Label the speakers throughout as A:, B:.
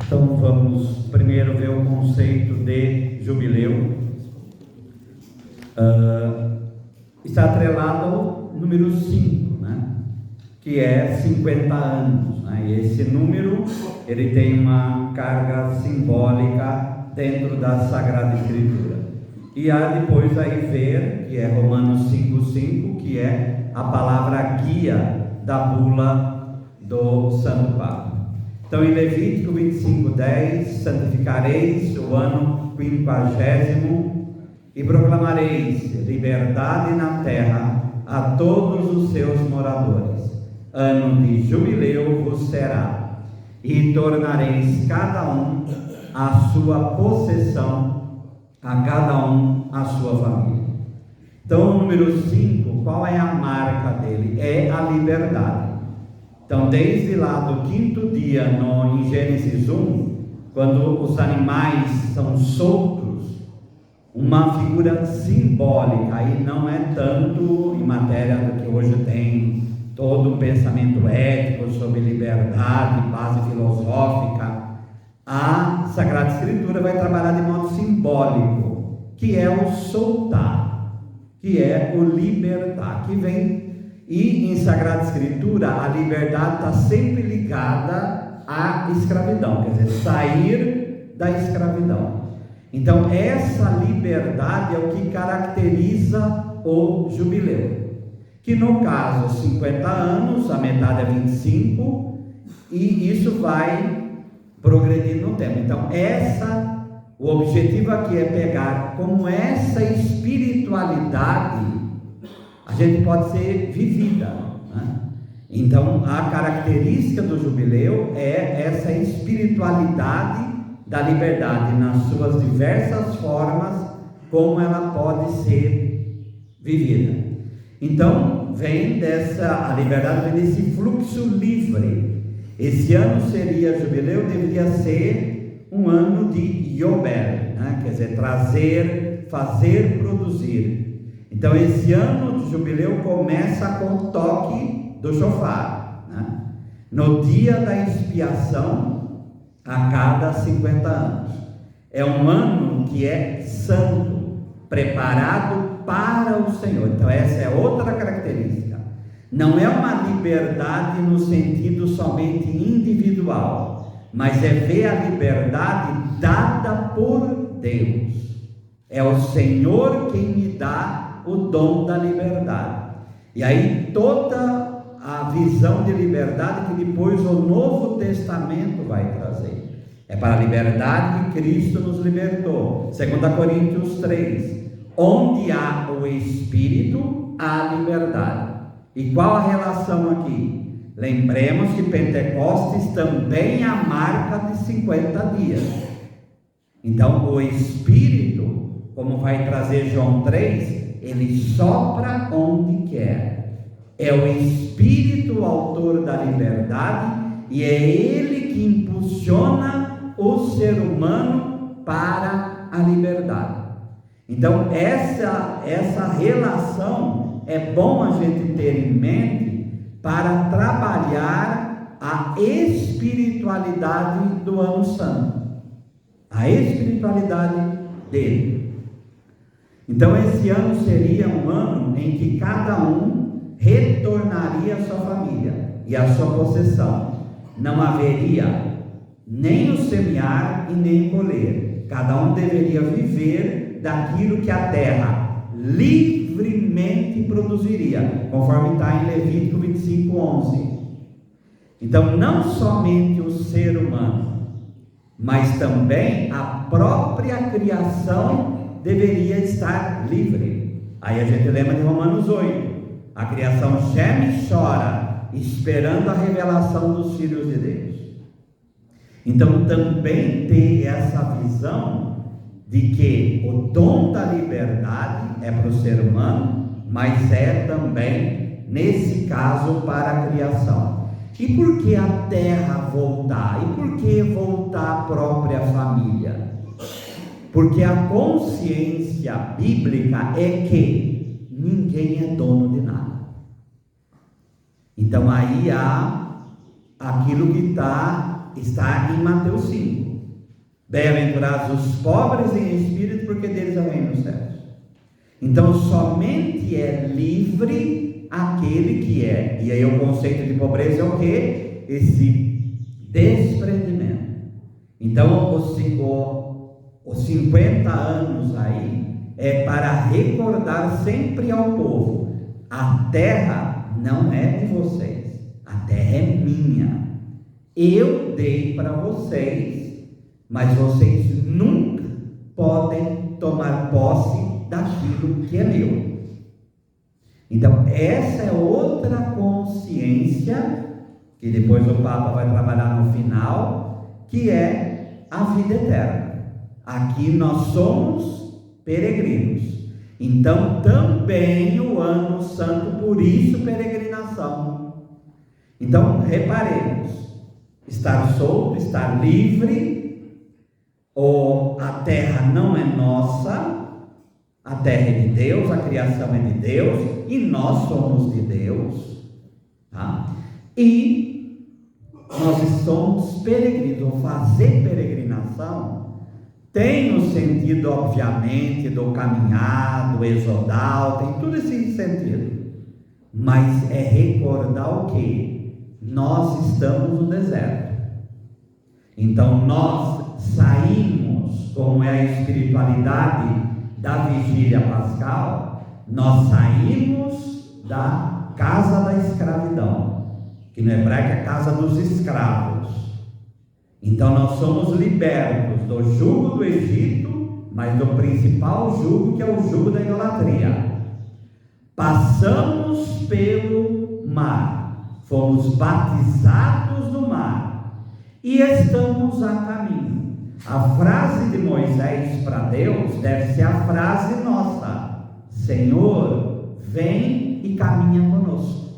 A: Então vamos primeiro ver o conceito de jubileu. Está atrelado ao número 5, né? Que é 50 anos, né? E esse número ele tem uma carga simbólica dentro da Sagrada Escritura. E há depois aí ver, que é Romanos 5,5, que é a palavra guia da bula do Santo Papa. Então em Levítico 25:10, santificareis o ano 50º e proclamareis liberdade na terra a todos os seus moradores. Ano de jubileu vos será, e tornareis cada um a sua possessão, a cada um a sua família. Então o número 5, qual é a marca dele? É a liberdade. Então, desde lá do 5º dia, em Gênesis 1, quando os animais são soltos, uma figura simbólica, aí não é tanto em matéria do que hoje tem todo um pensamento ético sobre liberdade, base filosófica. A Sagrada Escritura vai trabalhar de modo simbólico, que é o soltar, que é o libertar, que vem. E em Sagrada Escritura, a liberdade está sempre ligada à escravidão, quer dizer, sair da escravidão. Então, essa liberdade é o que caracteriza o jubileu, que no caso, 50 anos, a metade é 25, e isso vai progredir no tempo. Então, o objetivo aqui é pegar como essa espiritualidade a gente pode ser vivida, né? Então a característica do jubileu é essa espiritualidade da liberdade nas suas diversas formas, como ela pode ser vivida. Então a liberdade vem desse fluxo livre. Esse ano seria jubileu, deveria ser um ano de Yobel, né? Quer dizer, trazer, fazer, produzir. Então esse ano de jubileu começa com o toque do shofar, né? No dia da expiação, a cada 50 anos. É um ano que é santo, preparado para o Senhor. Então essa é outra característica. Não é uma liberdade no sentido somente individual, mas é ver a liberdade dada por Deus. É o Senhor quem me dá o dom da liberdade. E aí toda a visão de liberdade que depois o Novo Testamento vai trazer. É para a liberdade que Cristo nos libertou. 2 Coríntios 3. Onde há o Espírito, há liberdade. E qual a relação aqui? Lembremos que Pentecostes também é a marca de 50 dias. Então o Espírito, como vai trazer João 3, ele sopra onde quer. É o Espírito o autor da liberdade, e é ele que impulsiona o ser humano para a liberdade. Então essa relação é bom a gente ter em mente para trabalhar a espiritualidade do ano santo, a espiritualidade dele. Então esse ano seria um ano em que cada um retornaria à sua família e à sua possessão. Não haveria nem o semear e nem o colher. Cada um deveria viver daquilo que a terra livremente produziria, conforme está em Levítico 25:11. Então não somente o ser humano, mas também a própria criação deveria estar livre. Aí a gente lembra de Romanos 8, a criação geme e chora, esperando a revelação dos filhos de Deus. Então também ter essa visão de que o dom da liberdade é para o ser humano, mas é também, nesse caso, para a criação. E por que a terra voltar? E por que voltar a própria família? Porque a consciência bíblica é que ninguém é dono de nada. Então aí há aquilo que está está em Mateus 5. Bem-aventurados os pobres em espírito, porque deles é o reino dos céus. Então, somente é livre aquele que é. E aí o conceito de pobreza é o quê? Esse desprendimento. Então, os 50 anos aí é para recordar sempre ao povo: a terra não é de vocês, a terra é minha. Eu dei para vocês, mas vocês nunca podem tomar posse daquilo que é meu. Então, essa é outra consciência que depois o Papa vai trabalhar no final, que é a vida eterna. Aqui nós somos peregrinos. Então, também o ano santo, por isso peregrinação. Então, reparemos: estar solto, estar livre, ou a terra não é nossa. A terra é de Deus, a criação é de Deus, e nós somos de Deus, tá? E nós somos peregrinos. Ou fazer peregrinação tem o sentido, obviamente, do caminhar, do exodal, tem tudo esse sentido, mas é recordar o que? Nós estamos no deserto. Então nós saímos, como é a espiritualidade da vigília pascal, nós saímos da casa da escravidão, que no hebraico é a casa dos escravos. Então nós somos libertos do jugo do Egito, mas do principal jugo, que é o jugo da idolatria. Passamos pelo mar, fomos batizados no mar e estamos a caminho. A frase de Moisés para Deus deve ser a frase nossa: Senhor, vem e caminha conosco.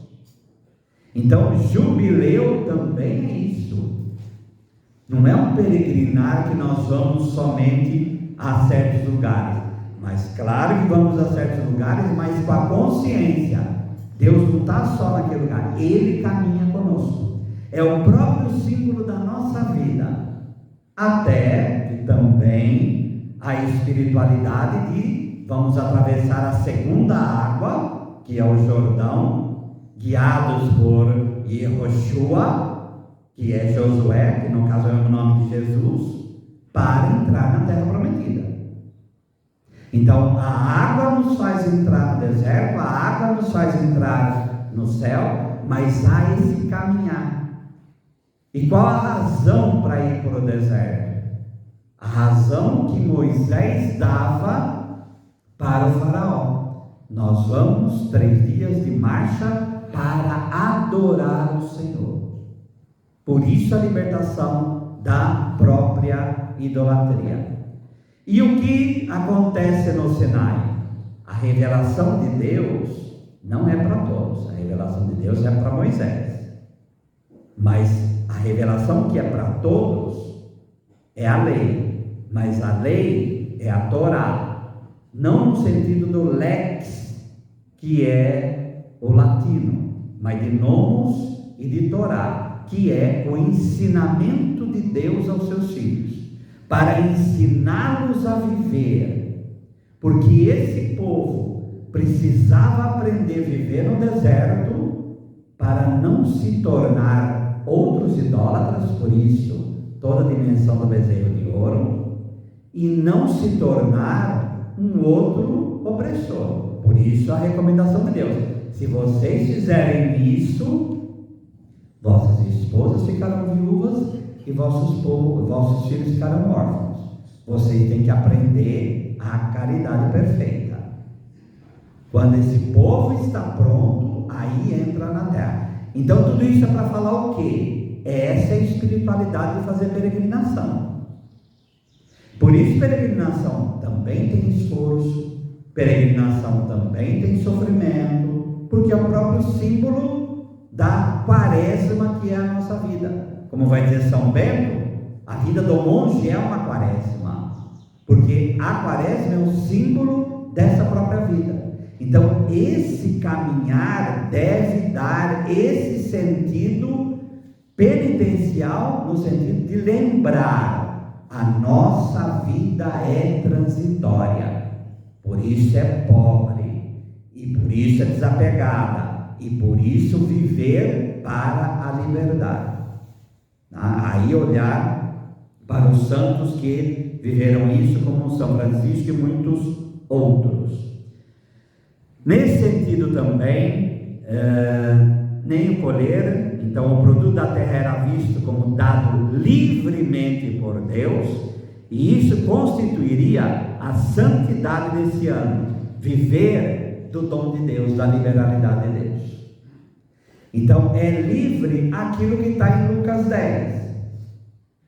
A: Então, jubileu também é isso. Não é um peregrinar que nós vamos somente a certos lugares, mas claro que vamos a certos lugares, mas com a consciência: Deus não está só naquele lugar, Ele caminha conosco. É o próprio símbolo da nossa vida. Até que também a espiritualidade de vamos atravessar a segunda água, que é o Jordão, guiados por Yehoshua, que é Josué, que no caso é o nome de Jesus, para entrar na terra prometida. Então a água nos faz entrar no deserto, a água nos faz entrar no céu, mas há esse caminhar. E qual a razão para ir para o deserto? A razão que Moisés dava para o faraó: nós vamos 3 dias de marcha para adorar o Senhor. Por isso a libertação da própria idolatria. E o que acontece no Sinai? A revelação de Deus não é para todos, a revelação de Deus é para Moisés. Mas a revelação que é para todos é a lei, mas a lei é a Torá, não no sentido do lex, que é o latino, mas de nomos e de Torá, que é o ensinamento de Deus aos seus filhos, para ensiná-los a viver, porque esse povo precisava aprender a viver no deserto para não se tornar outros idólatras, por isso toda a dimensão do bezerro de ouro, e não se tornar um outro opressor. Por isso a recomendação de Deus: se vocês fizerem isso, vossas esposas ficarão viúvas e vossos filhos ficarão órfãos. Vocês têm que aprender a caridade perfeita. Quando esse povo está pronto, aí entra na terra. Então tudo isso é para falar o quê? Essa é a espiritualidade de fazer peregrinação. Por isso peregrinação também tem esforço, peregrinação também tem sofrimento, porque é o próprio símbolo da quaresma que é a nossa vida. Como vai dizer São Bento, a vida do monge é uma quaresma, porque a quaresma é o símbolo dessa própria vida. Então esse caminhar deve dar esse sentido Penitencial no sentido de lembrar: a nossa vida é transitória, por isso é pobre, e por isso é desapegada, e por isso viver para a liberdade. Aí olhar para os santos que viveram isso, como São Francisco e muitos outros. Nesse sentido também, nem o colher, então o produto da terra era visto como dado livremente por Deus, e isso constituiria a santidade desse ano, viver do dom de Deus, da liberalidade de Deus. Então é livre aquilo que está em Lucas 10,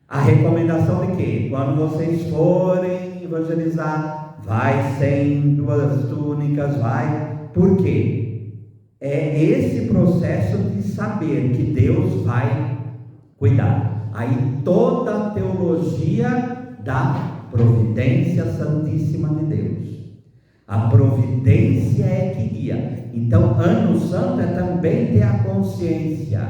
A: a recomendação de que quando vocês forem evangelizar, vai sem 2 túnicas, vai. Por quê? É esse processo de saber que Deus vai cuidar. Aí toda a teologia da providência santíssima de Deus. A providência é que guia. Então, ano santo é também ter a consciência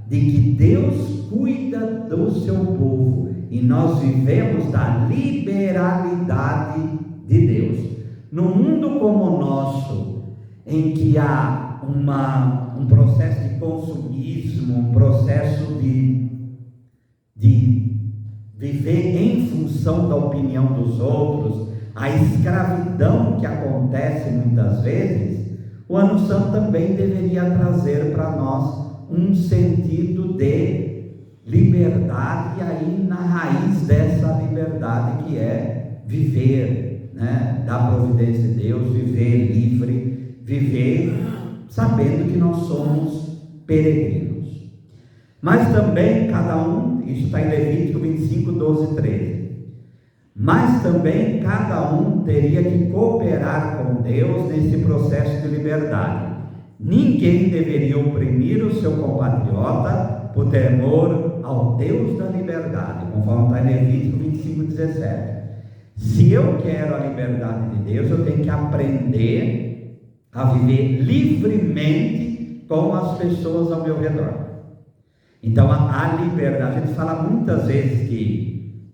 A: de que Deus cuida do seu povo, e nós vivemos da liberalidade de Deus. No mundo como o nosso, em que há um processo de consumismo, um processo de viver em função da opinião dos outros, a escravidão que acontece muitas vezes, o Ano Santo também deveria trazer para nós um sentido de liberdade, e aí na raiz dessa liberdade que é viver, né, da providência de Deus, viver livre, viver sabendo que nós somos peregrinos. Mas também cada um, isso está em Levítico 25, 12 e 13, mas também cada um teria que cooperar com Deus nesse processo de liberdade. Ninguém deveria oprimir o seu compatriota por temor ao Deus da liberdade, conforme está em Levítico 25, 17. Se eu quero a liberdade de Deus, eu tenho que aprender a viver livremente com as pessoas ao meu redor. Então a liberdade, a gente fala muitas vezes que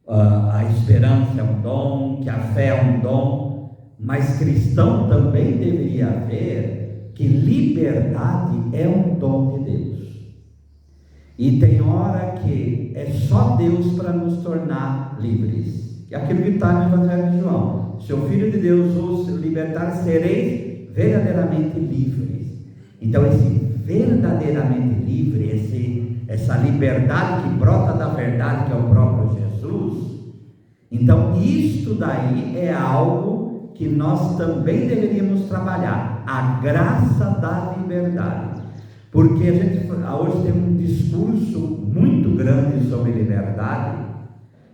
A: a esperança é um dom, que a fé é um dom, mas cristão também deveria ver que liberdade é um dom de Deus. E tem hora que é só Deus para nos tornar livres. É aquilo que está no Evangelho de João: se o Filho de Deus os libertar, sereis verdadeiramente livres. Então esse verdadeiramente livre, essa liberdade que brota da verdade, que é o próprio Jesus, então isto daí é algo que nós também deveríamos trabalhar, a graça da liberdade. Porque a gente hoje tem um discurso muito grande sobre liberdade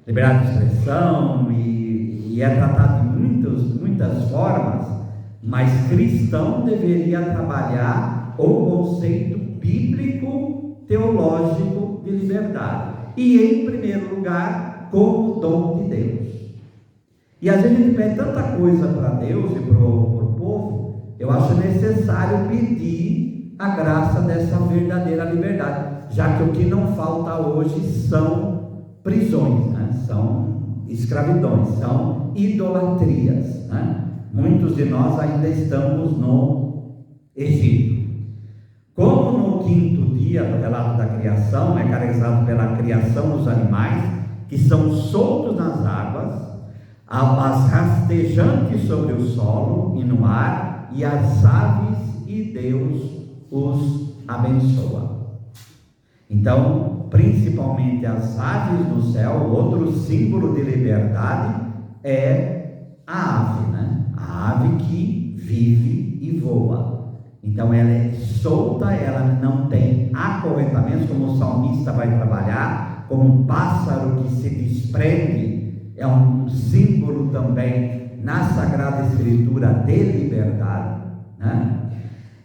A: de expressão, e é tratado de muitas formas, mas cristão deveria trabalhar o conceito bíblico teológico de liberdade, e em primeiro lugar como dom de Deus. E às vezes a gente pede tanta coisa para Deus e para o povo, eu acho necessário pedir a graça dessa verdadeira liberdade, já que o que não falta hoje são prisões, né? São escravidões, são idolatrias, né? Muitos de nós ainda estamos no Egito. Como no quinto dia do relato da criação é caracterizado pela criação dos animais que são soltos nas águas, as rastejantes sobre o solo e no ar, e as aves, e Deus os abençoa. Então, principalmente as aves no céu, outro símbolo de liberdade é a ave, né? A ave que vive e voa. Então ela é solta, ela não tem acorrentamentos, como o salmista vai trabalhar, como um pássaro que se desprende, é um símbolo também na Sagrada Escritura de liberdade, né?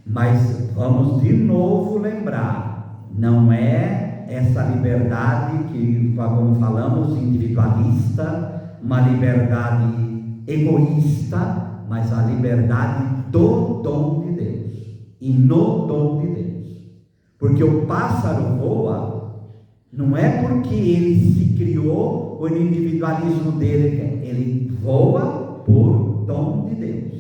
A: Mas vamos de novo lembrar, não é essa liberdade que, como falamos, individualista, uma liberdade egoísta, mas a liberdade do dom de Deus, e no dom de Deus. Porque o pássaro voa Não é porque ele se criou, o individualismo dele, ele voa por dom de Deus.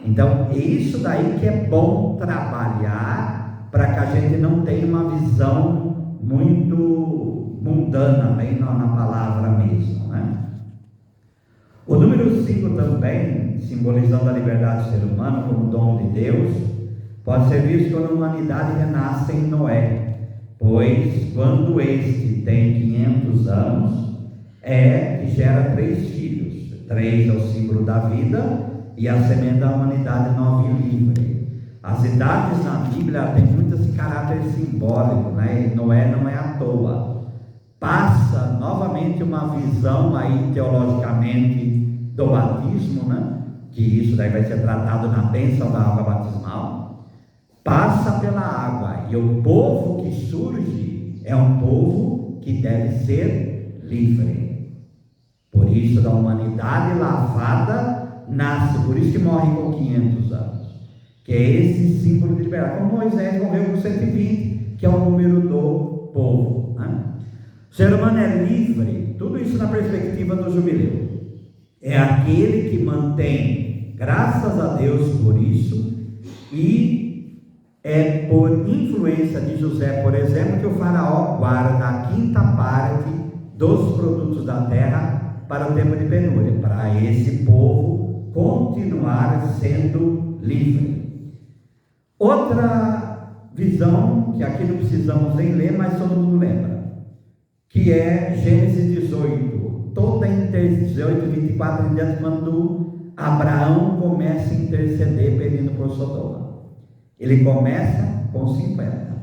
A: Então, é isso daí que é bom trabalhar, para que a gente não tenha uma visão muito mundana, bem na palavra mesmo, né? O número 5 também, simbolizando a liberdade do ser humano como dom de Deus, pode ser visto quando a humanidade renasce em Noé, pois quando este tem 500 anos, que gera 3 filhos. 3 é o símbolo da vida e a semente da humanidade nova e livre. As idades na Bíblia têm muito esse caráter simbólico, né? Noé não é à toa. Passa novamente uma visão aí teologicamente do batismo, né? Que isso daí vai ser tratado na bênção da água batismal. Passa pela água, e o povo que surge é um povo que deve ser livre. Por isso, da humanidade lavada nasce, por isso que morre com 500 anos, que é esse símbolo de liberdade. Como Moisés morreu com 120, que é o número do povo, né? O ser humano é livre, tudo isso na perspectiva do jubileu. É aquele que mantém, graças a Deus por isso, e é por influência de José, por exemplo, que o faraó guarda a 5ª parte dos produtos da terra para o tempo de penúria, para esse povo continuar sendo livre. Outra visão, que aqui não precisamos nem ler, mas todo mundo lembra, que é Gênesis 18, toda 18, 24 em diante, quando Abraão começa a interceder pedindo por Sodoma. Ele começa com 50.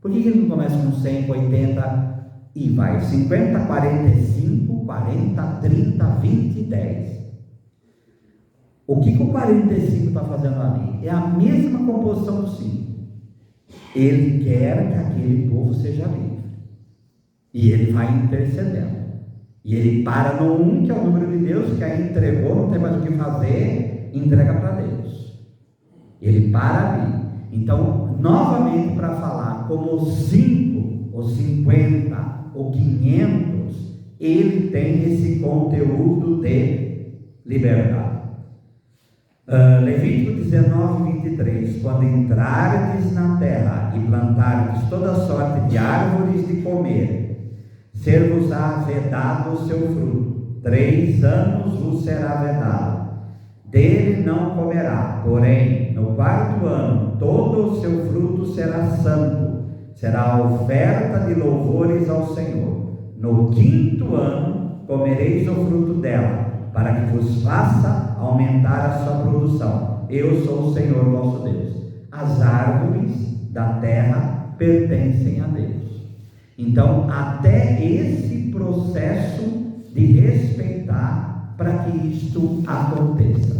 A: Por que ele não começa com 100, 80 e vai? 50, 45, 40, 30, 20 e 10. O que o 45 está fazendo ali? É a mesma composição do 5. Ele quer que aquele povo seja livre. E ele vai intercedendo. E ele para no 1, que é o número de Deus, que aí entregou, não tem mais o que fazer, entrega para Deus. Ele para ali. Então, novamente, para falar como o 5, o 50, o 500, ele tem esse conteúdo de liberdade. Levítico 19, 23. Quando entrardes na terra e plantardes toda sorte de árvores de comer, ser-vos-á vedado o seu fruto, 3 anos vos será vedado, dele não comerá, porém no 4º ano todo o seu fruto será santo, será a oferta de louvores ao Senhor. No 5º ano comereis o fruto dela, para que vos faça aumentar a sua produção. Eu sou o Senhor vosso Deus. As árvores da terra pertencem a Deus. Então, até esse processo de respeitar para que isto aconteça.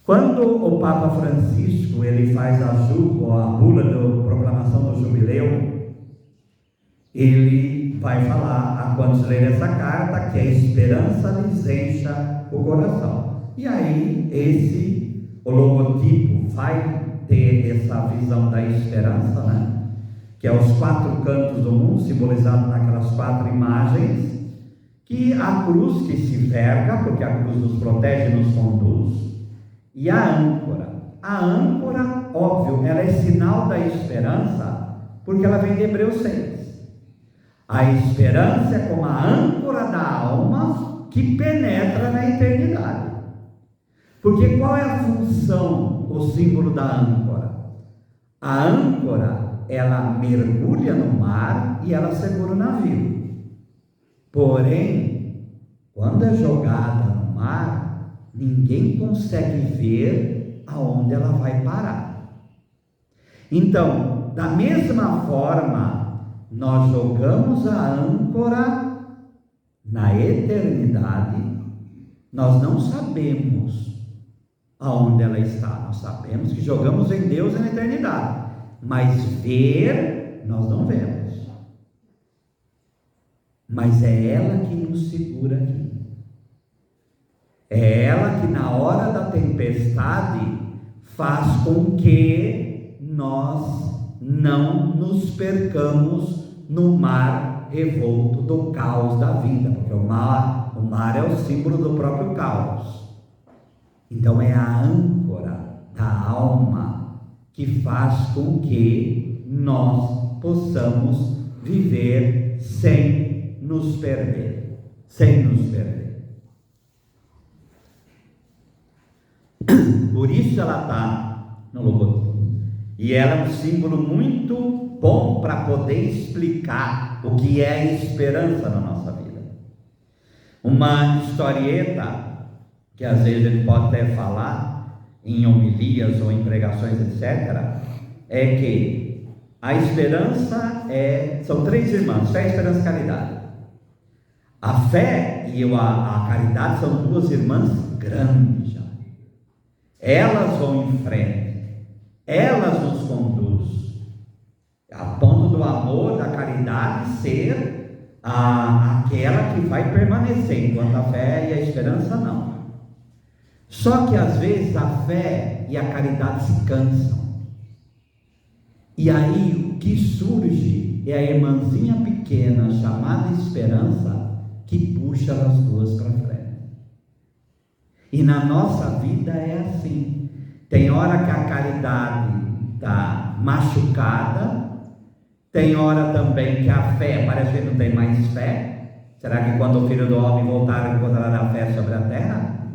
A: Quando o Papa Francisco ele faz a bula da proclamação do jubileu, ele vai falar a quantos lerem essa carta que a esperança lhes encha o coração. E aí o logotipo vai ter essa visão da esperança, né? Que é os 4 cantos do mundo, simbolizado naquelas 4 imagens, que a cruz que se verga, porque a cruz nos protege e nos conduz, e a âncora. A âncora, óbvio, ela é sinal da esperança, porque ela vem de Hebreus 6. A esperança é como a âncora da alma que penetra na eternidade. Porque qual é a função, o símbolo da âncora? A âncora, ela mergulha no mar e ela segura o navio. Porém, quando é jogada no mar, ninguém consegue ver aonde ela vai parar. Então, da mesma forma, nós jogamos a âncora na eternidade, nós não sabemos aonde ela está, nós sabemos que jogamos em Deus na eternidade, mas ver, nós não vemos. Mas é ela que nos segura aqui. É ela que na hora da tempestade faz com que nós não nos percamos no mar revolto do caos da vida, porque o mar é o símbolo do próprio caos. Então é a âncora da alma que faz com que nós possamos viver sem nos perder, Por isso ela está no logotipo. E ela é um símbolo muito bom para poder explicar o que é a esperança na nossa vida. Uma historieta que às vezes a gente pode até falar em homilias ou em pregações, etc., é que a esperança são 3 irmãs: fé, esperança e caridade. A fé e a caridade são 2 irmãs grandes já. Elas vão em frente, elas nos conduzem, a ponto do amor, da caridade ser aquela que vai permanecer, enquanto a fé e a esperança não. Só que às vezes a fé e a caridade se cansam, e aí o que surge é a irmãzinha pequena chamada esperança, que puxa as 2 para frente. E na nossa vida é assim. Tem hora que a caridade está machucada, tem hora também que a fé parece que não tem mais fé. Será que quando o Filho do Homem voltar, encontrará fé sobre a terra?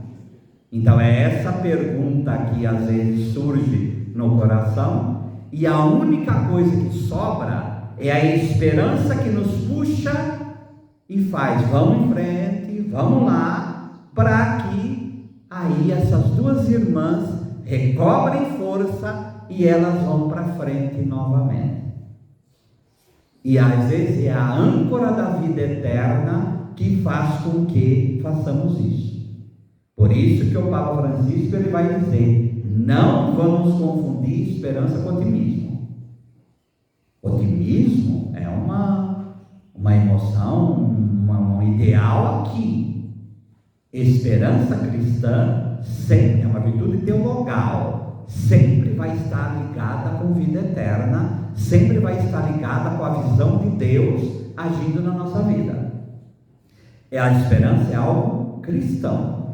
A: Então é essa pergunta que às vezes surge no coração, e a única coisa que sobra é a esperança que nos puxa e faz: vamos em frente, vamos lá, para que aí essas 2 irmãs recobrem força e elas vão para frente novamente. E às vezes é a âncora da vida eterna que faz com que façamos isso. Por isso que o Papa Francisco ele vai dizer: não vamos confundir esperança com otimismo. Otimismo é uma emoção, um ideal aqui. Esperança cristã sempre é uma virtude teologal, sempre vai estar ligada com vida eterna, sempre vai estar ligada com a visão de Deus agindo na nossa vida. A esperança é algo cristão,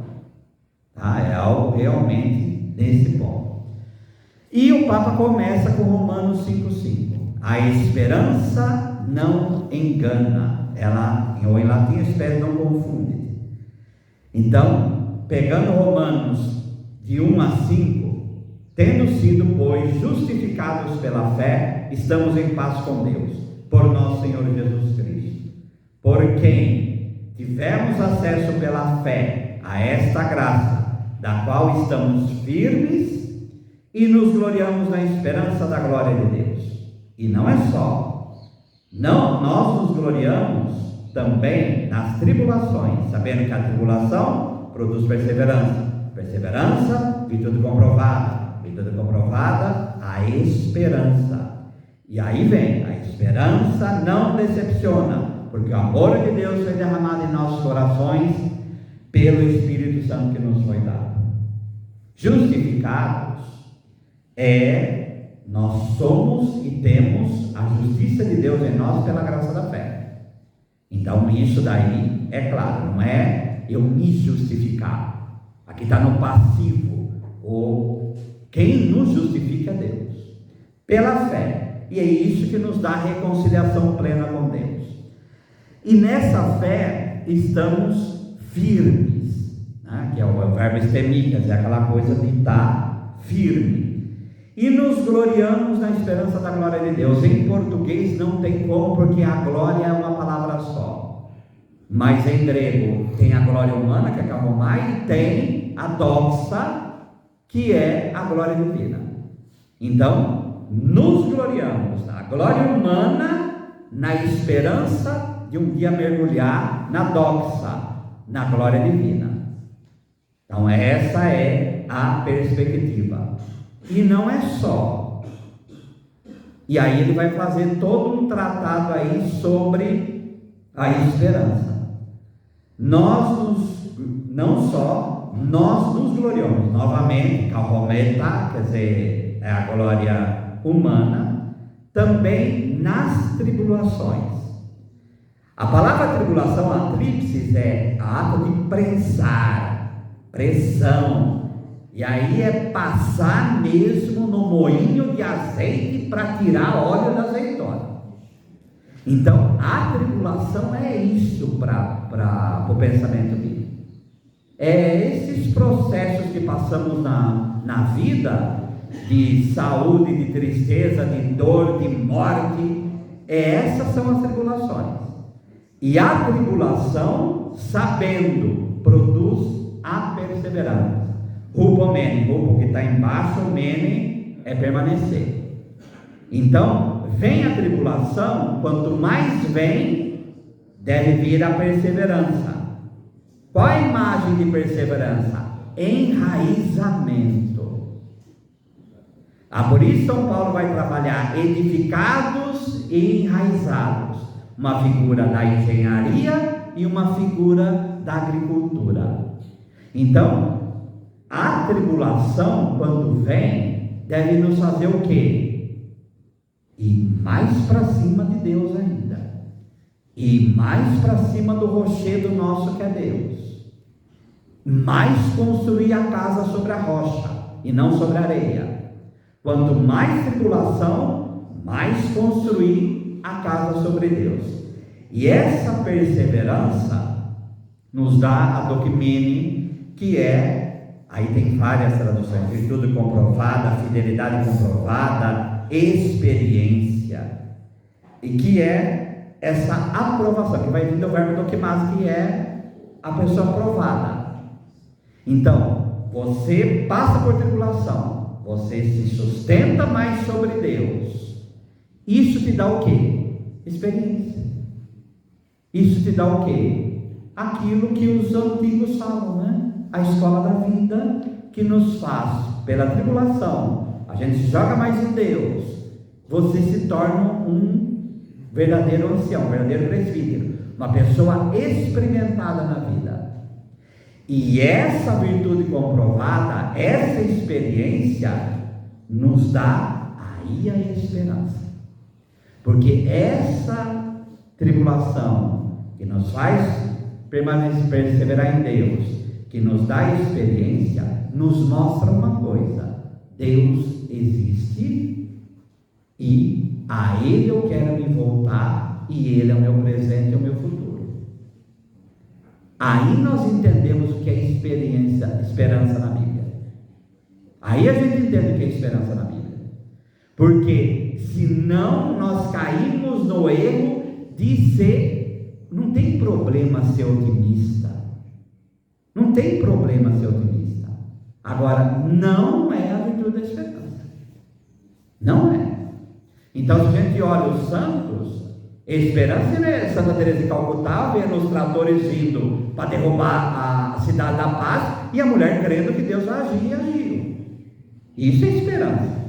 A: tá? É algo realmente desse ponto. E o Papa começa com Romanos 5,5. A esperança não engana, ou em latim, espera não confunde. Então, pegando Romanos de 1 a 5, tendo sido, pois, justificados pela fé, estamos em paz com Deus, por nosso Senhor Jesus Cristo, por quem tivemos acesso pela fé a esta graça, da qual estamos firmes e nos gloriamos na esperança da glória de Deus. E não é só, nós nos gloriamos também nas tribulações, sabendo que a tribulação produz perseverança, virtude comprovada, a esperança. E aí vem, a esperança não decepciona, porque o amor de Deus foi derramado em nossos corações pelo Espírito Santo que nos foi dado. Justificados nós somos e temos a justiça de Deus em nós pela graça da fé. Então isso daí é claro, não é eu me justificar. Aqui está no passivo. Quem nos justifica é Deus, pela fé. E é isso que nos dá reconciliação plena com Deus. E nessa fé estamos firmes, né? Que é o verbo estemikas, é aquela coisa de estar firme. E nos gloriamos na esperança da glória de Deus. Em português não tem como, porque a glória é uma palavra só. Mas em grego tem a glória humana, que é kanomai, e tem a doxa, que é a glória divina. Então, nos gloriamos na glória humana, na esperança de um dia mergulhar na doxa, na glória divina. Então essa é a perspectiva. E não é só. E aí ele vai fazer todo um tratado aí sobre a esperança. Nós nos gloriamos. Novamente, kalhometa, quer dizer, é a glória humana. também nas tribulações. A palavra tribulação, a trípsis, é ato de prensar, pressão, e aí é passar mesmo no moinho de azeite para tirar óleo da azeitona. Então a tribulação é isso para o pensamento bíblico. É esses processos que passamos na vida, de saúde, de tristeza, de dor, de morte, essas são as tribulações. E a tribulação, sabendo, produz a perseverança. Rupomene, rupo que está embaixo, mene é permanecer. Então, vem a tribulação, quanto mais vem, deve vir a perseverança. Qual a imagem de perseverança? Enraizamento. Por isso São Paulo vai trabalhar edificados e enraizados. Uma figura da engenharia e uma figura da agricultura. Então, a tribulação, quando vem, deve nos fazer o quê? Ir mais para cima de Deus ainda. Ir mais para cima do rochedo nosso que é Deus. Mais construir a casa sobre a rocha e não sobre a areia. Quanto mais tribulação, mais construir a casa sobre Deus. E essa perseverança nos dá a docmene, que é, aí tem várias traduções, virtude comprovada, fidelidade comprovada, experiência, e que é essa aprovação, que vai vir do verbo dokimaz, que é a pessoa aprovada. Então, você passa por tribulação, você se sustenta mais sobre Deus. Isso te dá o quê? Experiência. Isso te dá o quê? Aquilo que os antigos falam, né? A escola da vida, que nos faz, pela tribulação, a gente se joga mais em Deus, você se torna um verdadeiro ancião, um verdadeiro presbítero, uma pessoa experimentada na vida. E essa virtude comprovada, essa experiência, nos dá aí a esperança. Porque essa tribulação que nos faz perseverar em Deus, que nos dá experiência, nos mostra uma coisa: Deus existe e a Ele eu quero me voltar, e Ele é o meu presente e o meu futuro. Aí nós entendemos o que é esperança na Bíblia. Aí a gente entende o que é esperança na Bíblia. Porque senão nós caímos no erro de ser, não tem problema ser otimista. Não tem problema ser otimista. Agora, não é a virtude da esperança. Não é. Então, se a gente olha os santos, esperança, né? Santa Teresa de Calcutá, vendo os tratores vindo para derrubar a cidade da paz, e a mulher crendo que Deus vai agir, e agiu. Isso é esperança.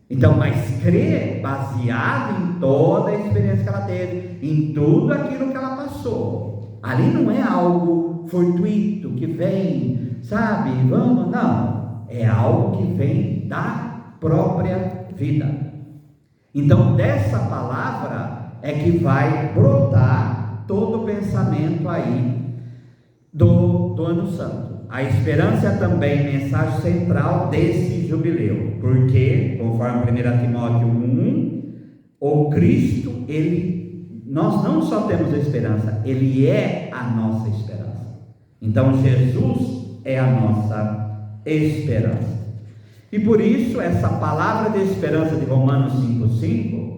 A: Então, mas crer baseado em toda a experiência que ela teve, em tudo aquilo que ela passou. Ali não é algo fortuito que vem, sabe, vamos, não. É algo que vem da própria vida. Então, dessa palavra é que vai brotar todo o pensamento aí do Ano Santo. A esperança é também mensagem central desse jubileu, porque, conforme 1 Timóteo 1, o Cristo, nós não só temos a esperança, Ele é a nossa esperança. Então, Jesus é a nossa esperança. E por isso, essa palavra de esperança de Romanos 5,5,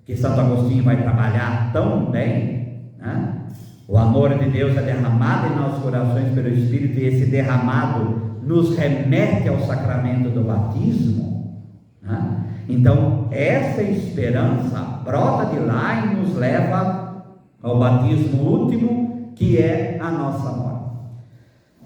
A: que Santo Agostinho vai trabalhar tão bem, né? O amor de Deus é derramado em nossos corações pelo Espírito, e esse derramado nos remete ao sacramento do batismo, né? Então, essa esperança brota de lá e nos leva ao batismo último, que é a nossa morte.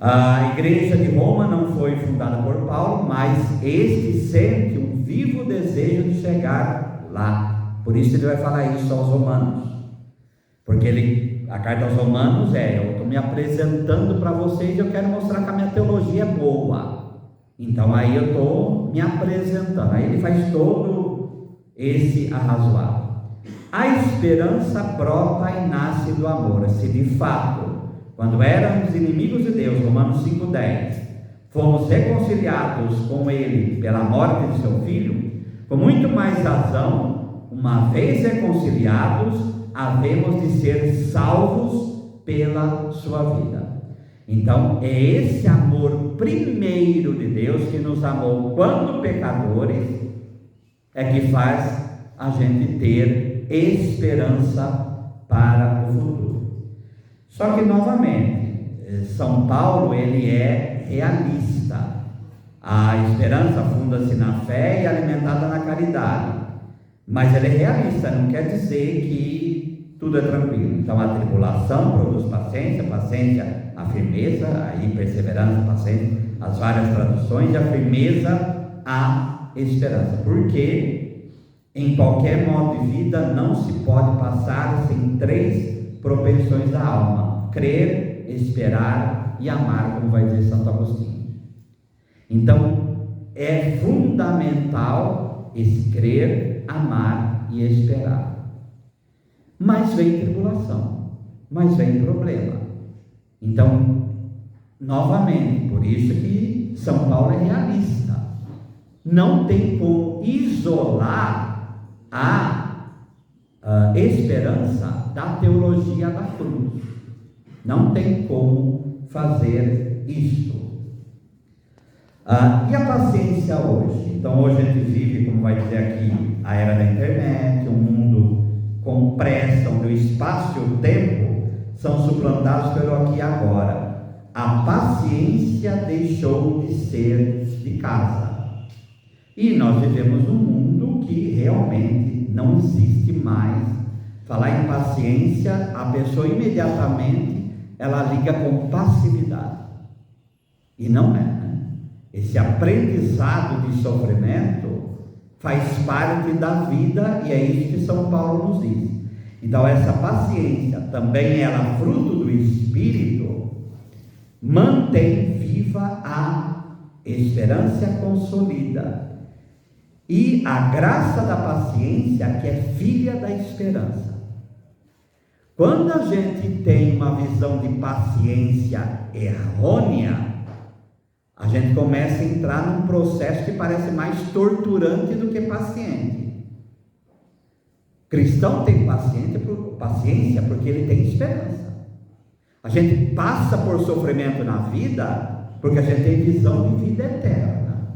A: A igreja de Roma não foi fundada por Paulo, mas este sente um vivo desejo de chegar lá. Por isso ele vai falar isso aos romanos, porque a carta aos romanos eu estou me apresentando para vocês, eu quero mostrar que a minha teologia é boa. Então aí eu estou me apresentando. Aí ele faz todo esse arrazoado. A esperança brota e nasce do amor. Se de fato, quando éramos inimigos de Deus, Romanos 5,10, fomos reconciliados com Ele pela morte de seu Filho, com muito mais razão, uma vez reconciliados, havemos de ser salvos pela sua vida. Então, é esse amor primeiro de Deus, que nos amou quando pecadores, é que faz a gente ter esperança para o futuro. Só que, novamente, São Paulo, ele é realista. A esperança funda-se na fé e é alimentada na caridade. Mas ele é realista, não quer dizer que tudo é tranquilo. Então, a tribulação produz paciência, paciência, a firmeza, aí perseverança, paciência, as várias traduções, e a firmeza, a esperança. Porque em qualquer modo de vida não se pode passar sem 3 propensões da alma: crer, esperar e amar, como vai dizer Santo Agostinho. Então, é fundamental esse crer, amar e esperar. Mas vem tribulação, mas vem problema. Então, novamente, por isso que São Paulo é realista. Não tem como isolar a esperança da teologia da cruz. Não tem como fazer isso. E a paciência hoje? Então, hoje a gente vive, como vai dizer aqui, a era da internet, um mundo com pressa, onde o espaço e o tempo são suplantados pelo aqui e agora. A paciência deixou de ser de casa. E nós vivemos num mundo que realmente não existe mais. Falar em paciência, a pessoa imediatamente ela liga com passividade. E não é, né? Esse aprendizado de sofrimento faz parte da vida, e é isso que São Paulo nos diz. Então, essa paciência, também ela fruto do Espírito, mantém viva a esperança, consolida, e a graça da paciência, que é filha da esperança. Quando a gente tem uma visão de paciência errônea, a gente começa a entrar num processo que parece mais torturante do que paciente. Cristão tem paciência porque ele tem esperança. A gente passa por sofrimento na vida porque a gente tem visão de vida eterna.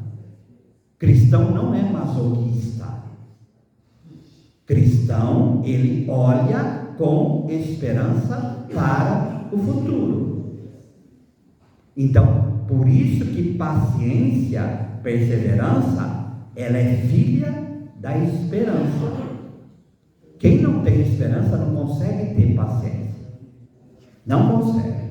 A: Cristão não é masoquista. Cristão, ele olha com esperança para o futuro. Então, por isso que paciência, perseverança, ela é filha da esperança. Quem não tem esperança não consegue ter paciência. Não consegue.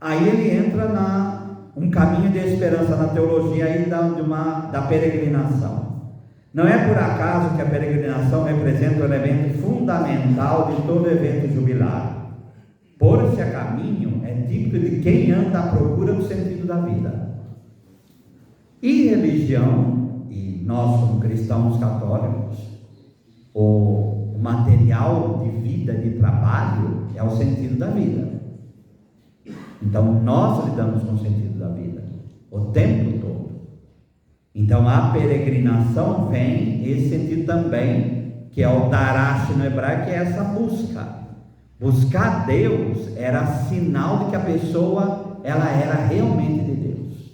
A: Aí ele entra um caminho de esperança na teologia aí da peregrinação. Não é por acaso que a peregrinação representa um elemento fundamental de todo evento jubilar. Pôr-se a caminho é típico de quem anda à procura do sentido da vida. E religião, e nós como cristãos católicos, o material de vida, de trabalho, é o sentido da vida. Então nós lidamos com o sentido da vida o tempo todo. Então a peregrinação vem esse sentido também, que é o darash no hebraico, que é essa busca. Buscar Deus era sinal de que a pessoa ela era realmente de Deus.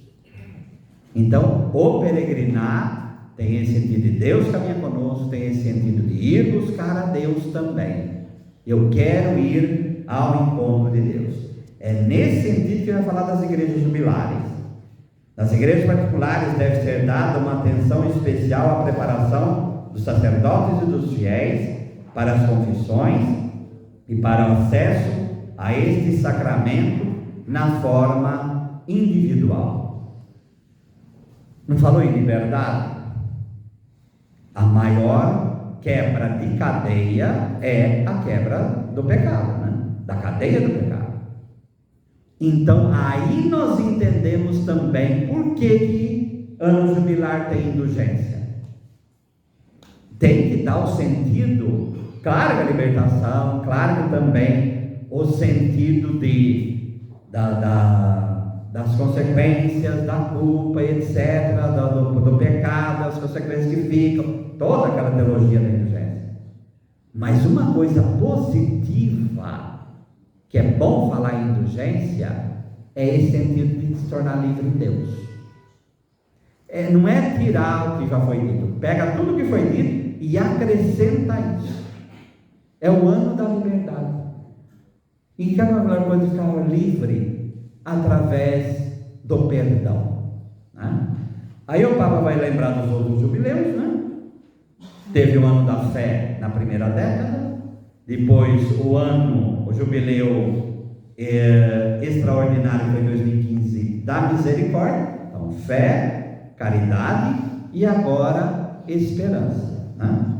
A: Então, o peregrinar tem esse sentido de Deus caminha conosco, tem esse sentido de ir buscar a Deus também. Eu quero ir ao encontro de Deus. É nesse sentido que vai falar das igrejas jubilares. Nas igrejas particulares deve ser dada uma atenção especial à preparação dos sacerdotes e dos fiéis para as confissões e para o acesso a este sacramento na forma individual. Não falou em liberdade? A maior quebra de cadeia é a quebra do pecado, né? Da cadeia do pecado. Então aí nós entendemos também por que ano jubilar tem indulgência? Tem que dar o sentido, claro que a libertação, claro que também o sentido das consequências, da culpa, etc., do pecado, as consequências que ficam, toda aquela teologia da indulgência. Mas uma coisa positiva, que é bom falar em indulgência, é esse sentido de se tornar livre em Deus. Não é tirar o que já foi dito, pega tudo o que foi dito e acrescenta isso. É o ano da liberdade. E que é a melhor coisa de ficar livre através do perdão, né? Aí o Papa vai lembrar dos outros jubileus, né? Teve o ano da fé na primeira década, depois o jubileu extraordinário foi em 2015 da misericórdia. Então, fé, caridade e agora esperança, né?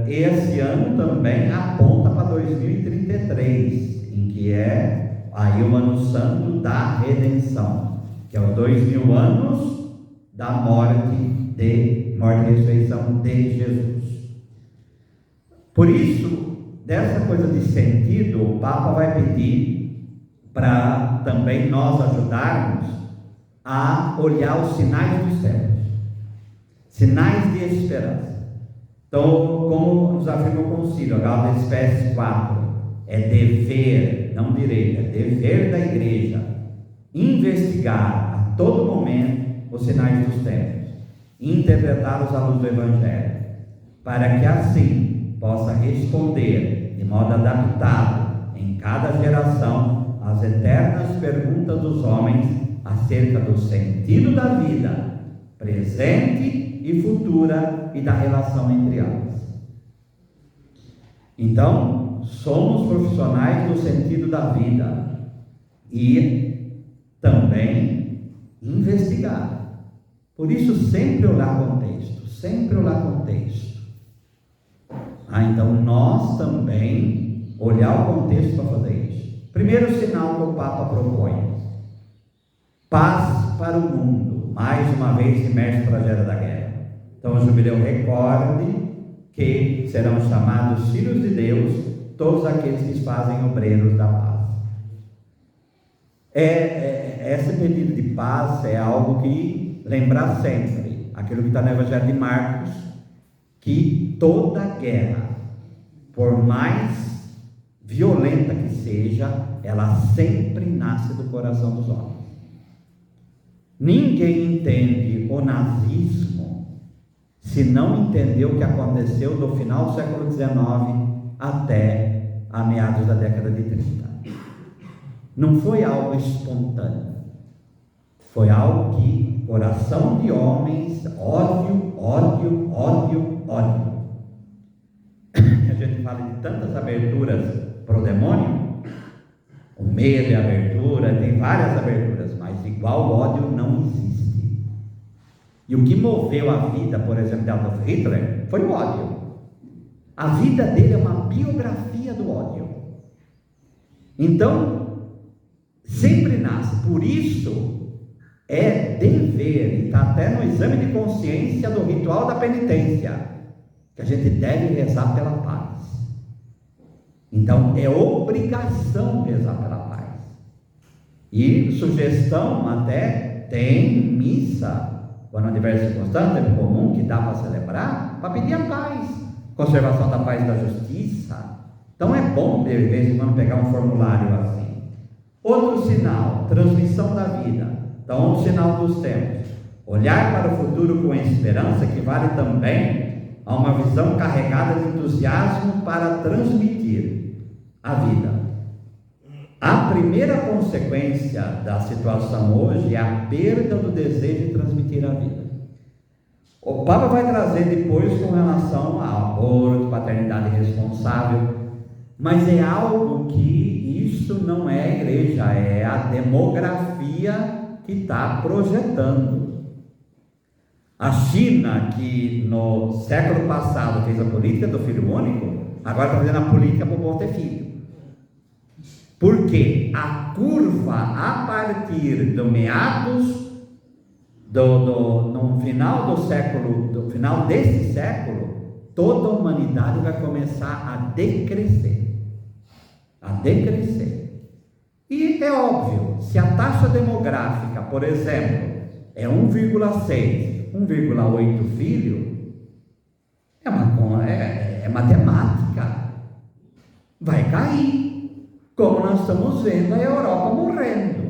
A: Esse ano também aponta para 2033, em que é aí o ano santo da redenção, que é os 2000 anos da morte e ressurreição de Jesus. Por isso, dessa coisa de sentido, o Papa vai pedir para também nós ajudarmos a olhar os sinais dos céus, sinais de esperança. Então, como nos afirma o concílio, a Gaudium et Spes 4, é dever, não direito, é dever da igreja investigar a todo momento os sinais dos tempos, interpretá-los à luz do Evangelho, para que assim possa responder de modo adaptado em cada geração às eternas perguntas dos homens acerca do sentido da vida presente e futura e da relação entre elas. Então, somos profissionais do sentido da vida e também investigar. Por isso, sempre olhar contexto, sempre olhar contexto. Então, nós também olhar o contexto para fazer isso. Primeiro sinal que o Papa propõe: paz para o mundo, mais uma vez imerso na tragédia da guerra. Então, o jubileu recorde que serão chamados filhos de Deus todos aqueles que se fazem obreiros da paz. Esse pedido de paz é algo que lembrar sempre, aquilo que está no Evangelho de Marcos, que toda guerra, por mais violenta que seja, ela sempre nasce do coração dos homens. Ninguém entende o nazismo se não entender o que aconteceu do final do século XIX até a meados da década de 30. Não foi algo espontâneo, foi algo que, coração de homens, ódio. A gente fala de tantas aberturas para o demônio, o medo é abertura, tem várias aberturas, mas igual o ódio não existe. E o que moveu a vida, por exemplo, de Adolf Hitler, foi o ódio. A vida dele é uma biografia do ódio. Então, sempre nasce. Por isso, é dever, está até no exame de consciência do ritual da penitência, que a gente deve rezar pela paz. Então, é obrigação rezar pela paz. E sugestão até tem missa, quando há diversas circunstâncias, é comum que dá para celebrar, para pedir a paz, conservação da paz e da justiça. Então é bom, de vez em quando, pegar um formulário assim. Outro sinal, transmissão da vida. Então, outro sinal dos tempos, olhar para o futuro com esperança, que vale também a uma visão carregada de entusiasmo para transmitir a vida. A primeira consequência da situação hoje é a perda do desejo de transmitir a vida. O Papa vai trazer depois com relação ao aborto, paternidade responsável, mas é algo que isso não é a igreja, é a demografia que está projetando. A China, que no século passado fez a política do filho único, agora está fazendo a política para o povo ter filho. Porque a curva, a partir do meados no final final desse século, toda a humanidade vai começar a decrescer. E é óbvio, se a taxa demográfica, por exemplo, é 1,6, 1,8 filho, é matemática, vai cair, como nós estamos vendo a Europa morrendo.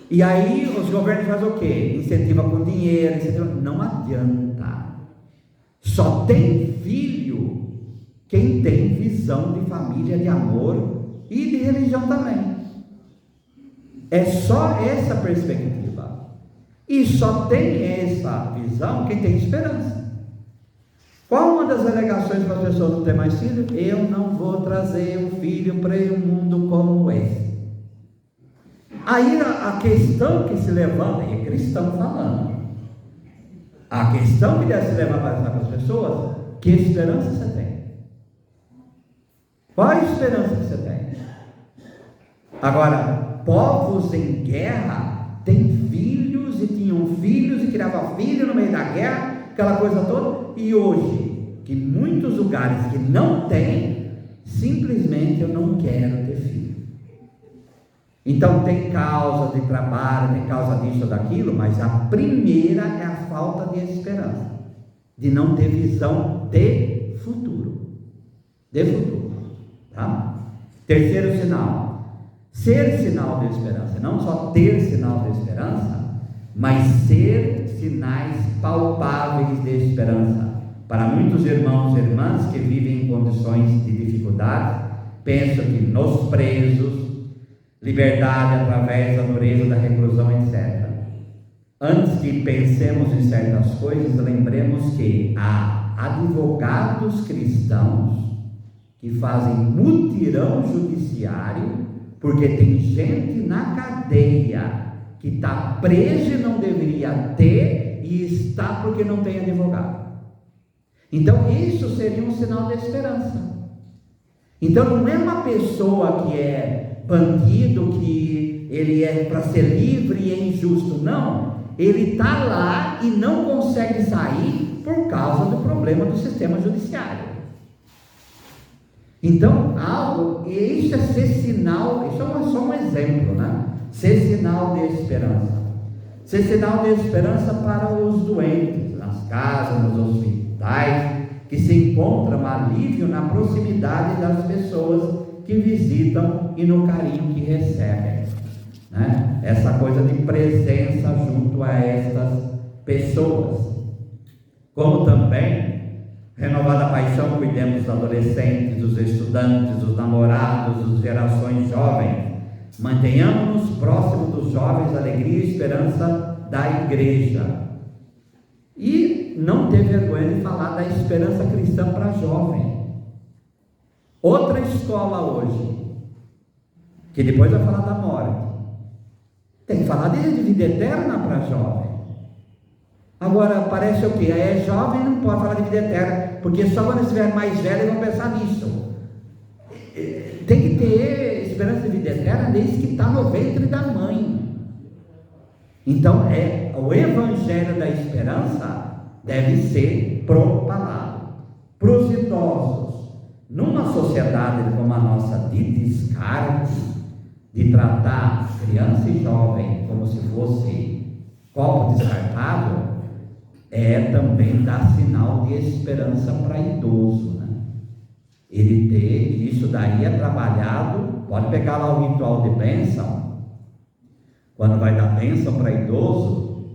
A: E aí os governos fazem o quê? Incentiva com dinheiro, não adianta. Só tem filho quem tem visão de família, de amor e de religião também. É só essa perspectiva. E só tem essa visão quem tem esperança. Qual uma das alegações para as pessoas não ter mais filho? Eu não vou trazer um filho para um mundo como esse. Aí a questão que se levanta, e é cristão falando, a questão que deve se levantar para as pessoas: que esperança você tem? Qual a esperança que você tem? Agora, povos em guerra têm filhos e tinham filhos e criavam filhos no meio da guerra, aquela coisa toda. E hoje, que muitos lugares que não tem, simplesmente eu não quero ter filho. Então tem causa de trabalho, tem causa disso ou daquilo, mas a primeira é a falta de esperança, de não ter visão de futuro. Tá? Terceiro sinal: ser sinal de esperança. Não só ter sinal de esperança, mas ser sinais palpáveis de esperança. Para muitos irmãos e irmãs que vivem em condições de dificuldade, penso que nos presos, liberdade através da dureza da reclusão, etc. Antes que pensemos em certas coisas, lembremos que há advogados cristãos que fazem mutirão judiciário porque tem gente na cadeia que está preso e não deveria ter, e está porque não tem advogado. Então isso seria um sinal de esperança. Então não é uma pessoa que é bandido, que ele é para ser livre e é injusto, não. Ele está lá e não consegue sair por causa do problema do sistema judiciário. Então, isso é ser sinal, isso é só um exemplo, né? Ser sinal de esperança. Ser sinal de esperança para os doentes, nas casas, nos hospitais, que se encontram alívio na proximidade das pessoas que visitam e no carinho que recebem, né? Essa coisa de presença junto a estas pessoas. Como também, renovada paixão, cuidemos dos adolescentes, dos estudantes, dos namorados, das gerações jovens. Mantenhamos-nos próximos dos jovens, alegria e esperança da igreja. E não ter vergonha de falar da esperança cristã para jovem. Outra escola hoje, que depois vai falar da morte, tem que falar de vida eterna para jovem. Agora parece o quê? É jovem, não pode falar de vida eterna, porque só quando estiver mais velho vão pensar nisso. Tem que ter esperança de vida eterna desde que está no ventre da mãe. Então o evangelho da esperança deve ser propalado para os idosos. Numa sociedade como a nossa de descarte, de tratar criança e jovem como se fosse copo descartável, também dar sinal de esperança para idoso, né? Ele ter, isso daí é trabalhado, pode pegar lá o ritual de bênção, quando vai dar bênção para idoso,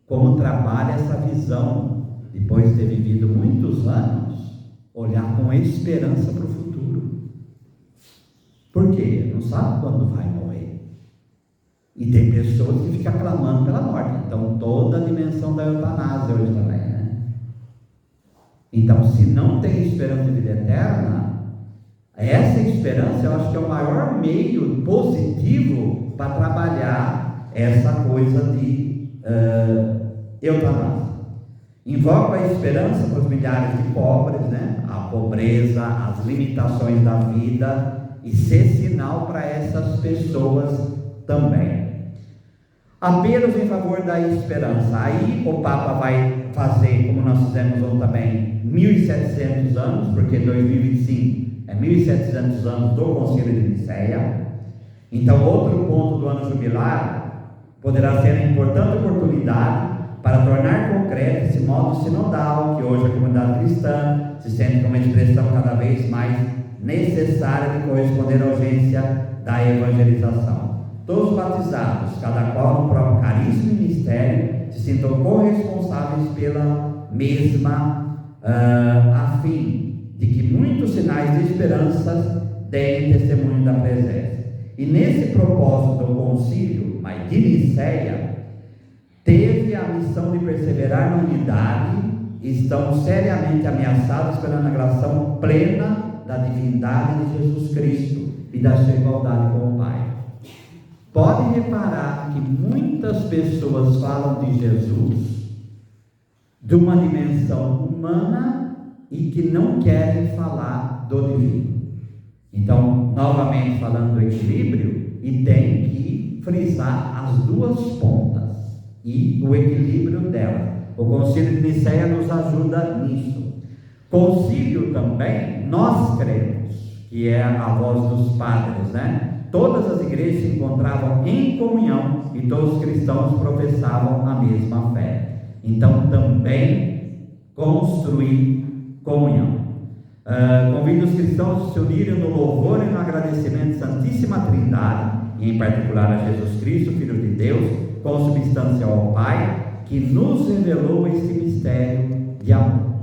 A: como trabalha essa visão, depois de ter vivido muitos anos, olhar com esperança para o futuro. Por quê? Não sabe quando vai morrer. E tem pessoas que ficam clamando pela morte. Então toda a dimensão da eutanásia hoje também, né? Então, se não tem esperança de vida eterna, essa esperança eu acho que é o maior meio positivo para trabalhar essa coisa de eutanásia. Invoco a esperança para os milhares de pobres, né? A pobreza, as limitações da vida, e ser sinal para essas pessoas também. Apelos em favor da esperança. Aí o Papa vai fazer, como nós fizemos ontem também, 1700 anos, porque 2025 é 1700 anos do Concílio de Nicéia. Então, outro ponto do ano jubilar poderá ser uma importante oportunidade para tornar concreto esse modo sinodal que hoje a comunidade cristã se sente como uma expressão cada vez mais necessária de corresponder à urgência da evangelização. Todos os batizados, cada qual no próprio carisma e mistério, se sintam corresponsáveis pela mesma a fim de que muitos sinais de esperança deem testemunho da presença. E nesse propósito do concílio de Nicéia, teve a missão de perseverar na unidade e estão seriamente ameaçados pela negação plena da divindade de Jesus Cristo e da sua igualdade com o Pai. Pode reparar que muitas pessoas falam de Jesus de uma dimensão humana e que não querem falar do divino. Então, novamente falando do equilíbrio, e tem que frisar as duas pontas e o equilíbrio dela. O Concílio de Nicéia nos ajuda nisso. Concílio também, nós cremos, que é a voz dos padres, né? Todas as igrejas se encontravam em comunhão e todos os cristãos professavam a mesma fé. Então, também construir comunhão. Convido os cristãos a se unirem no louvor e no agradecimento à Santíssima Trindade, e em particular a Jesus Cristo, Filho de Deus, consubstancial ao Pai, que nos revelou este mistério de amor.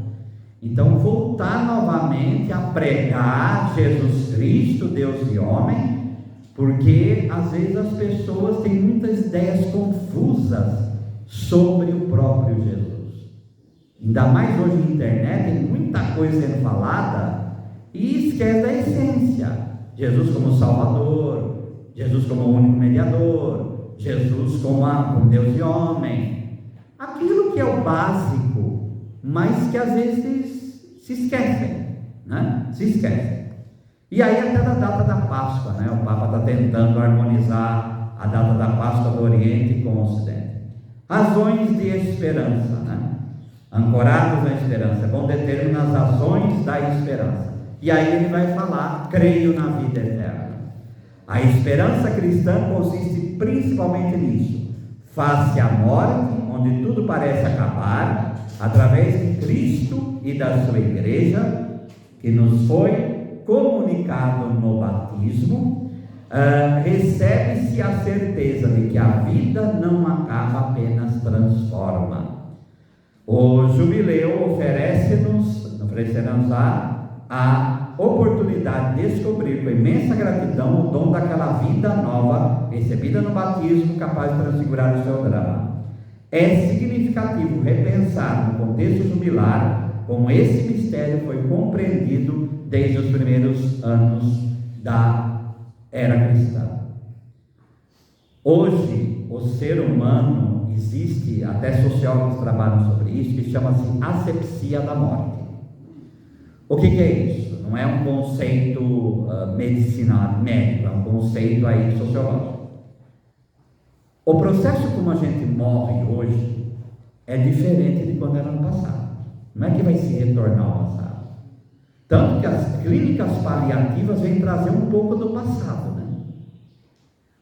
A: Então, voltar novamente a pregar Jesus Cristo, Deus e homem, porque às vezes as pessoas têm muitas ideias confusas sobre o próprio Jesus. Ainda mais hoje na internet, tem muita coisa sendo falada e esquece da essência. Jesus como Salvador, Jesus como único mediador, Jesus como Deus e homem. Aquilo que é o básico, mas que às vezes se esquecem, né? Se esquecem. E aí até da data da Páscoa, né? O Papa está tentando harmonizar a data da Páscoa do Oriente com o Ocidente. Razões de esperança, né? Ancorados na esperança, vão determinar as ações da esperança. E aí ele vai falar, creio na vida eterna. A esperança cristã consiste principalmente nisso: face à morte, onde tudo parece acabar, através de Cristo e da sua igreja, que nos foi comunicado no batismo, recebe-se a certeza de que a vida não acaba, apenas transforma. O jubileu oferece-nos a oportunidade de descobrir com imensa gratidão o dom daquela vida nova recebida no batismo, capaz de transfigurar o seu drama. É significativo repensar no contexto jubilar como esse mistério foi compreendido desde os primeiros anos da era cristã. Hoje, o ser humano, existe até sociólogos que trabalham sobre isso, que chama-se asepsia da morte. O que é isso? Não é um conceito medicinal, médico, é um conceito aí sociológico. O processo como a gente morre hoje é diferente de quando era no passado. Não é que vai se retornar ao passado. Tanto que as clínicas paliativas vêm trazer um pouco do passado, né?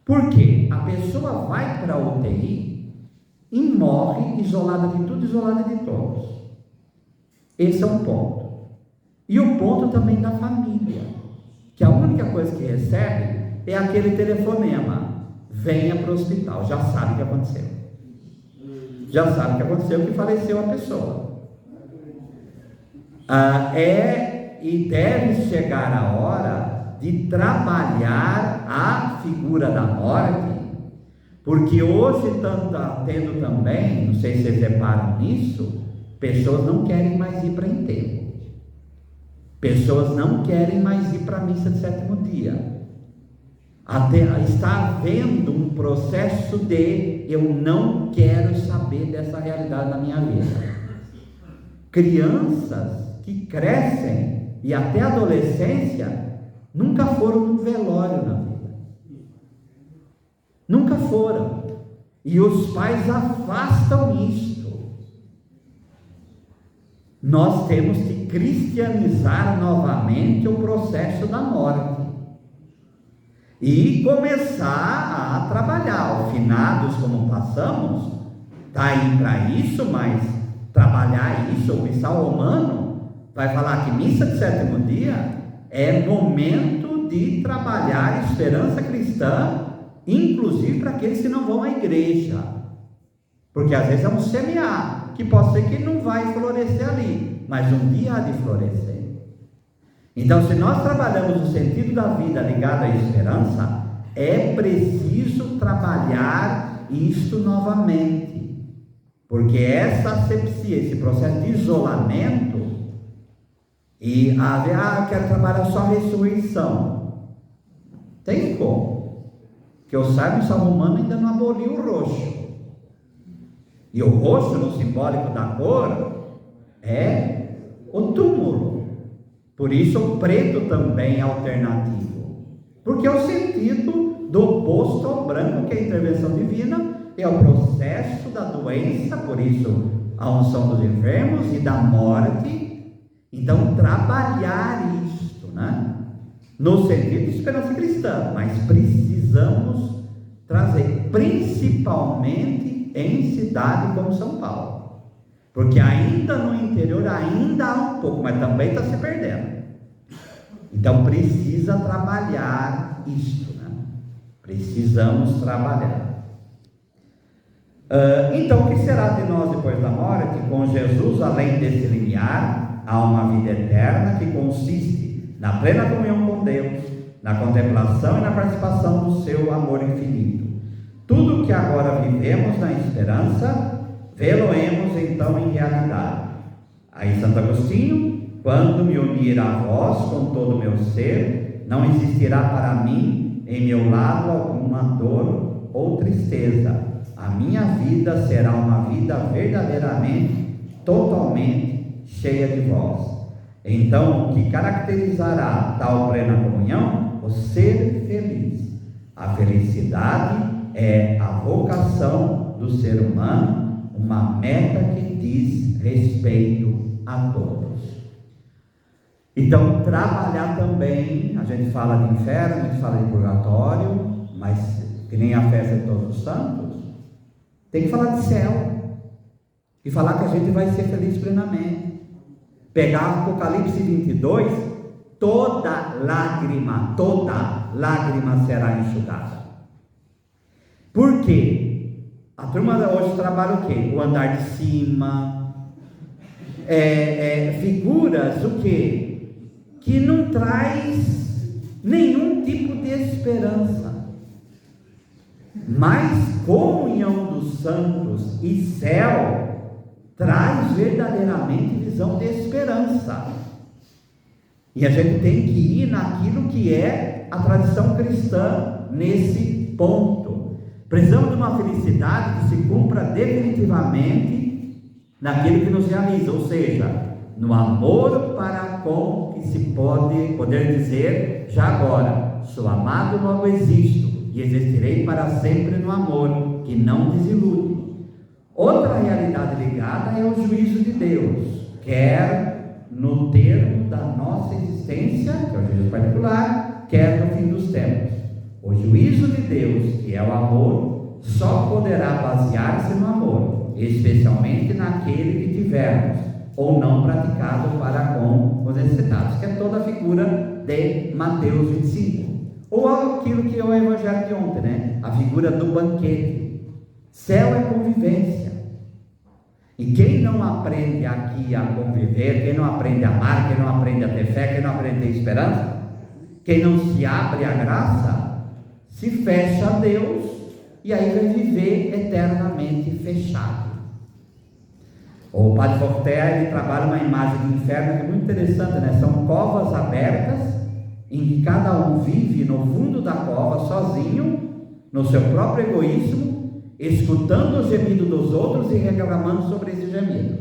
A: Por quê? A pessoa vai para a UTI e morre isolada de tudo, isolada de todos. Esse é um ponto. E o ponto também da família, que a única coisa que recebe é aquele telefonema: venha para o hospital. Já sabe o que aconteceu. Já sabe o que aconteceu, que faleceu a pessoa. E deve chegar a hora de trabalhar a figura da morte, porque hoje está tendo também, não sei se vocês reparam nisso, pessoas não querem mais ir para enterro, pessoas não querem mais ir para a missa de sétimo dia. Está havendo um processo de eu não quero saber dessa realidade na minha vida. Crianças que crescem e até a adolescência nunca foram num velório na vida, nunca foram, e os pais afastam isto. Nós temos que cristianizar novamente o processo da morte e começar a trabalhar. Os finados, como passamos, está aí para isso, mas trabalhar isso, o missal romano vai falar que missa de sétimo dia é momento de trabalhar esperança cristã, inclusive para aqueles que não vão à igreja, porque às vezes é um semear, que pode ser que não vai florescer ali, mas um dia há de florescer. Então, se nós trabalhamos o sentido da vida ligado à esperança, é preciso trabalhar isto novamente, porque essa asepsia, esse processo de isolamento, e eu quero trabalhar só a ressurreição, tem como? Que eu saiba, o Salmo Romano ainda não aboliu o roxo, e o roxo, no simbólico da cor, é o túmulo. Por isso o preto também é alternativo, porque é o sentido do oposto ao branco, que é a intervenção divina, é o processo da doença, por isso a unção dos enfermos e da morte. Então trabalhar isto, né? No sentido de esperança cristã, mas precisamos trazer, principalmente em cidade como São Paulo, porque ainda no interior ainda há um pouco, mas também está se perdendo. Então precisa trabalhar isto, né? Precisamos trabalhar. Então o que será de nós depois da morte? Com Jesus, além desse limiar, há uma vida eterna que consiste na plena comunhão com Deus, na contemplação e na participação do seu amor infinito. Tudo que agora vivemos na esperança, vê-lo-emos então em realidade. Aí Santo Agostinho: quando me unir a vós com todo o meu ser, não existirá para mim em meu lado alguma dor ou tristeza. A minha vida será uma vida verdadeiramente, totalmente cheia de vós. Então, o que caracterizará tal plena comunhão? O ser feliz. A felicidade é a vocação do ser humano, uma meta que diz respeito a todos. Então, trabalhar também, a gente fala de inferno, a gente fala de purgatório, mas que nem a festa de todos os santos, tem que falar de céu, e falar que a gente vai ser feliz plenamente. Pegar Apocalipse 22, toda lágrima será enxugada. Por quê? A turma hoje trabalha o quê? O andar de cima, figuras o quê? Que não traz nenhum tipo de esperança. Mas comunhão dos santos e céu traz verdadeiramente visão de esperança. E a gente tem que ir naquilo que é a tradição cristã nesse ponto. Precisamos de uma felicidade que se cumpra definitivamente naquilo que nos realiza, ou seja, no amor para com que se poder dizer já agora: sou amado, logo existo, e existirei para sempre no amor, que não desilude. Outra realidade ligada é o juízo de Deus, quer no termo da nossa existência, que é o juízo particular, quer no fim dos tempos. O juízo de Deus, que é o amor, só poderá basear-se no amor, especialmente naquele que tivermos ou não praticado para com os necessitados, que é toda a figura de Mateus 25. Ou aquilo que é o evangelho de ontem, né? A figura do banquete. Céu é convivência. E quem não aprende aqui a conviver, quem não aprende a amar, quem não aprende a ter fé, quem não aprende a ter esperança, quem não se abre à graça, se fecha a Deus e aí vai viver eternamente fechado. O Padre Forté, ele trabalha uma imagem do inferno que é muito interessante, né? São covas abertas em que cada um vive no fundo da cova sozinho, no seu próprio egoísmo, escutando o gemido dos outros e reclamando sobre esse gemido.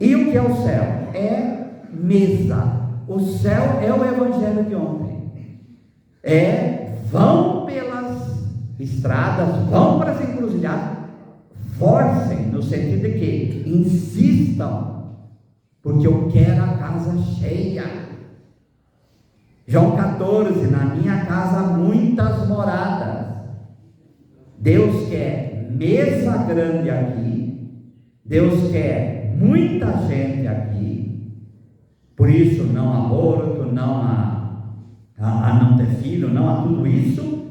A: E o que é o céu? É mesa. O céu é o evangelho de ontem. Vão pelas estradas, vão para as encruzilhadas, forcem, no sentido de que insistam, porque eu quero a casa cheia. João 14, na minha casa muitas moradas. Deus quer mesa grande aqui, Deus quer muita gente aqui. Por isso, não a aborto, não a não ter filho, não a tudo isso,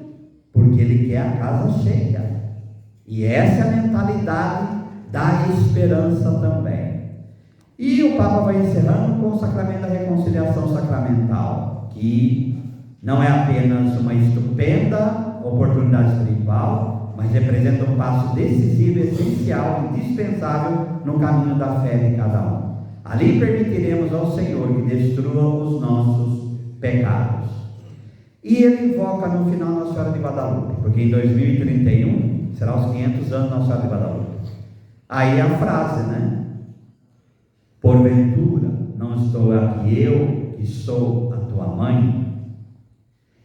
A: porque Ele quer a casa cheia. E essa é a mentalidade da esperança também. E o Papa vai encerrando com o sacramento da reconciliação sacramental, que não é apenas uma estupenda oportunidade espiritual, mas representa um passo decisivo, essencial, indispensável no caminho da fé de cada um. Ali permitiremos ao Senhor que destrua os nossos pecados. E ele invoca no final Nossa Senhora de Guadalupe, porque em 2031 será os 500 anos Nossa Senhora de Guadalupe. Aí a frase, né? Porventura, não estou aqui eu, que sou a tua mãe.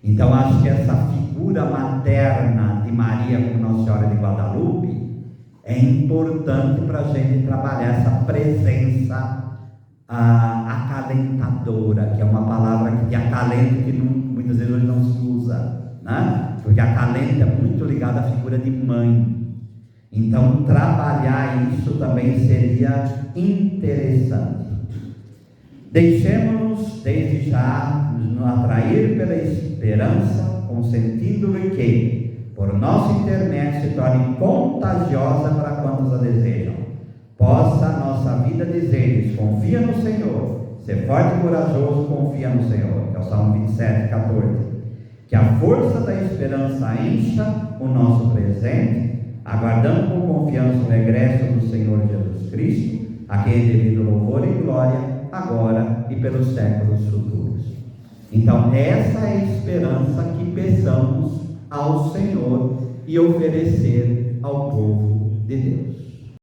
A: Então acho que essa figura materna de Maria como Nossa Senhora de Guadalupe é importante para a gente trabalhar essa presença acalentadora, que é uma palavra de acalento que muitas vezes hoje não se usa, né? Porque acalento é muito ligado à figura de mãe. Então trabalhar isso também seria interessante. Deixemos-nos desde já nos atrair pela esperança, consentindo-lhe que, por nosso intermédio, se torne contagiosa para quantos a desejam. Possa a nossa vida dizer-lhes: confia no Senhor, ser forte e corajoso, confia no Senhor, que é o Salmo 27, 14. Que a força da esperança encha o nosso presente, aguardando com confiança o regresso do Senhor Jesus Cristo, a quem é devido louvor e glória, agora e pelos séculos futuros. Então essa é a esperança que peçamos ao Senhor e oferecer ao povo de Deus.